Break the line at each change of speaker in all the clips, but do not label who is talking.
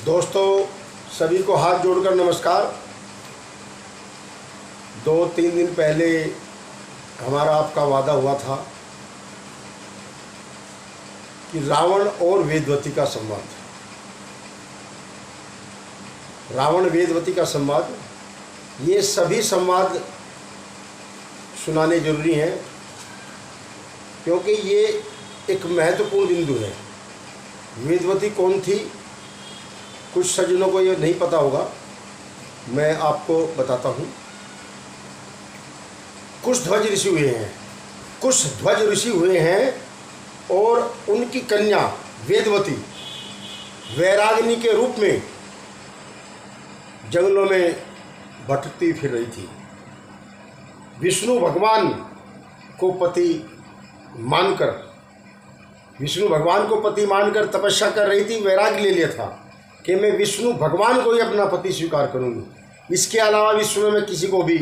दोस्तों सभी को हाथ जोड़कर नमस्कार। 2-3 दिन पहले हमारा आपका वादा हुआ था कि रावण और वेदवती का संवाद, रावण वेदवती का संवाद, ये सभी संवाद सुनाने जरूरी हैं क्योंकि ये एक महत्वपूर्ण बिंदु है। वेदवती कौन थी, कुछ सज्जनों को ये नहीं पता होगा, मैं आपको बताता हूँ। कुशध्वज ऋषि हुए हैं, कुशध्वज ऋषि हुए हैं और उनकी कन्या वेदवती वैरागिनी के रूप में जंगलों में भटकती फिर रही थी। विष्णु भगवान को पति मानकर, विष्णु भगवान को पति मानकर तपस्या कर रही थी। वैराग्य ले लिया था कि मैं विष्णु भगवान को ही अपना पति स्वीकार करूंगी, इसके अलावा विश्व में मैं किसी को भी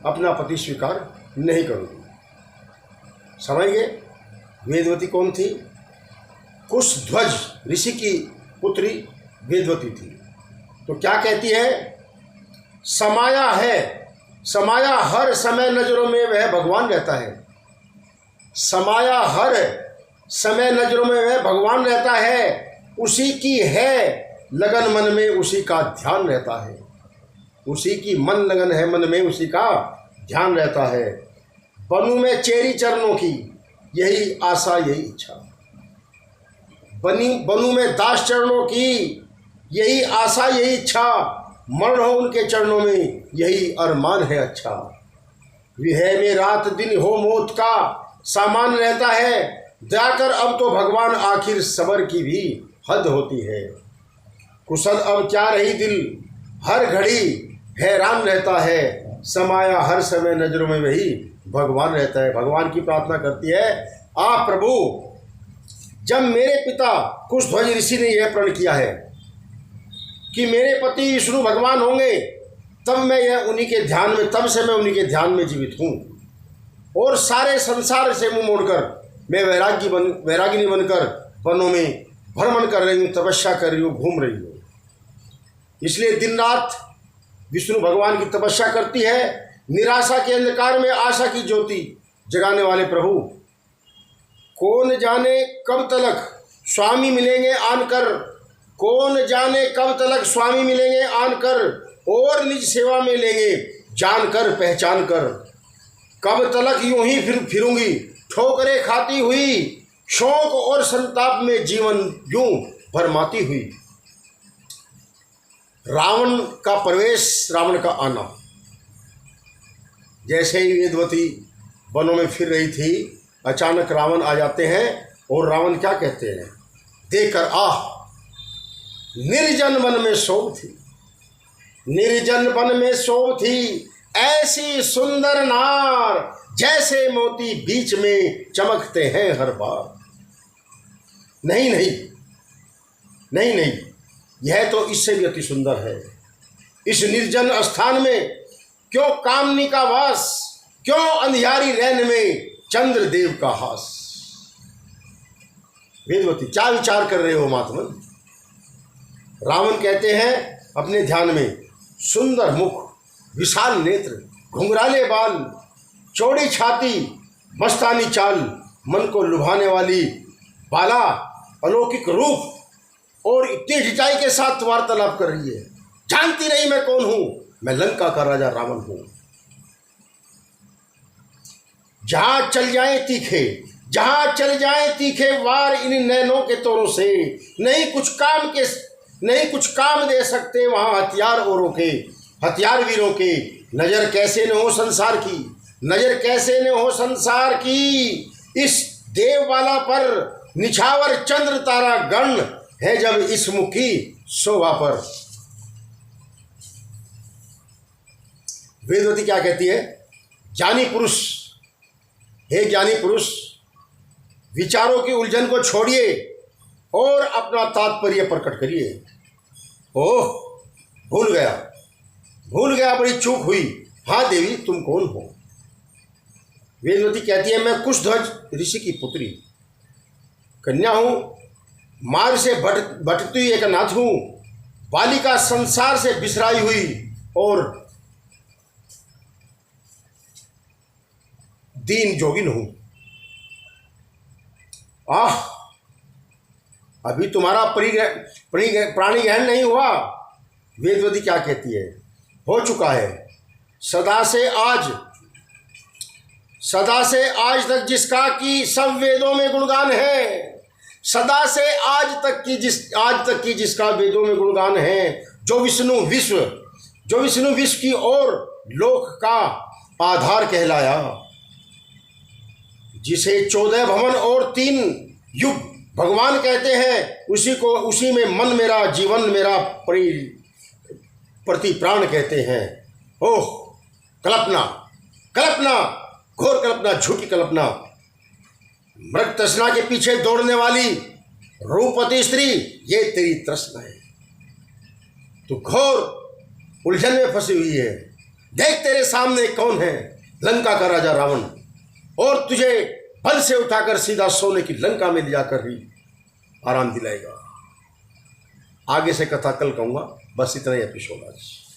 अपना पति स्वीकार नहीं करूंगी। समझ गए? वेदवती कौन थी? कुशध्वज ऋषि की पुत्री वेदवती थी। तो क्या कहती है? समाया है, समाया हर समय नजरों में वह भगवान रहता है। समाया हर समय नजरों में वह भगवान रहता है, उसी की है लगन मन में उसी का ध्यान रहता है। उसी की मन लगन है, मन में उसी का ध्यान रहता है। बनूं में चेरी चरणों की यही आशा यही इच्छा, बनूं में दास चरणों की यही आशा यही इच्छा, मरण हो उनके चरणों में यही अरमान है अच्छा। विहय में रात दिन हो मौत का सामान रहता है, जाकर अब तो भगवान आखिर सबर की भी हद होती है। कुशल अब क्या रही दिल हर घड़ी हैरान रहता है, समाया हर समय नजरों में वही भगवान रहता है। भगवान की प्रार्थना करती है, आप प्रभु, जब मेरे पिता कुशध्वज ऋषि ने यह प्रण किया है कि मेरे पति विष्णु भगवान होंगे, तब मैं यह उन्हीं के ध्यान में, तब से मैं उन्हीं के ध्यान में जीवित हूँ और सारे संसार से मुंह मोड़कर मैं वैरागिनी बनकर वनों में भ्रमण कर रही हूँ, तपस्या कर रही हूँ, घूम रही हूँ। इसलिए दिन रात विष्णु भगवान की तपस्या करती है। निराशा के अंधकार में आशा की ज्योति जगाने वाले प्रभु, कौन जाने कब तलक स्वामी मिलेंगे आनकर, कौन जाने कब तलक स्वामी मिलेंगे आनकर, और निज सेवा में लेंगे जानकर पहचान कर। कब तलक यूं ही फिरूंगी ठोकरें खाती हुई, शोक और संताप में जीवन यूं भरमाती हुई। रावण का प्रवेश, रावण का आना। जैसे ही वेदवती वनों में फिर रही थी, अचानक रावण आ जाते हैं और रावण क्या कहते हैं? देखकर आह, निर्जन वन में शोभ थी, निर्जन वन में शोभ थी, ऐसी सुंदर नार जैसे मोती बीच में चमकते हैं हर बार। नहीं नहीं नहीं नहीं, यह तो इससे भी अति सुंदर है। इस निर्जन स्थान में क्यों कामनी का वास, क्यों अंधियारी रैन में चंद्रदेव का हास। वेदवती, क्या विचार कर रहे हो महात्मन? रावण कहते हैं अपने ध्यान में, सुंदर मुख, विशाल नेत्र, घुंघराले बाल, चौड़ी छाती, मस्तानी चाल, मन को लुभाने वाली बाला, अलौकिक रूप और इतनी हिचाई के साथ वार्तालाप कर रही है। जानती नहीं मैं कौन हूं? मैं लंका का राजा रावण हूं। जहां चल जाए तीखे, जहां चल जाए तीखे वार इन नैनों के तोरों से, नहीं कुछ काम दे सकते वहां हथियार औरों के, हथियार वीरों के। नजर कैसे न हो संसार की, नजर कैसे न हो संसार की, इस देवबाला पर निछावर चंद्र तारा गण है जब इस मुखी शोभा पर। वेदवती क्या कहती है? ज्ञानी पुरुष, हे ज्ञानी पुरुष, विचारों की उलझन को छोड़िए और अपना तात्पर्य प्रकट करिए। ओह, भूल गया, बड़ी चूक हुई। हाँ देवी, तुम कौन हो? वेदवती कहती है, मैं कुशध्वज ऋषि की पुत्री कन्या हूँ, मार्ग से भटकती एक नाथ हूँ, बालिका संसार से बिसराई हुई और दीन जोगिन हूं। आह, अभी तुम्हारा प्राणी ग्रहण नहीं हुआ। वेदवती क्या कहती है? हो चुका है। सदा से आज तक जिसका कि सब वेदों में गुणगान है, सदा से आज तक की जिसका वेदों में गुणगान है, जो विष्णु विश्व की ओर लोक का आधार कहलाया, जिसे 14 भवन और 3 युग भगवान कहते हैं, उसी में मन मेरा, जीवन मेरा, प्रति प्राण कहते हैं। ओह, कल्पना, घोर कल्पना, झूठी कल्पना, मृग तृष्णा के पीछे दौड़ने वाली रूपवती स्त्री, ये तेरी तृष्णा है। तू घोर उलझन में फंसी हुई है। देख तेरे सामने कौन है? लंका का राजा रावण, और तुझे बल से उठाकर सीधा सोने की लंका में ले जाकर ही आराम दिलाएगा। आगे से कथा कल कहूंगा। बस इतना ही एपिसोड आज।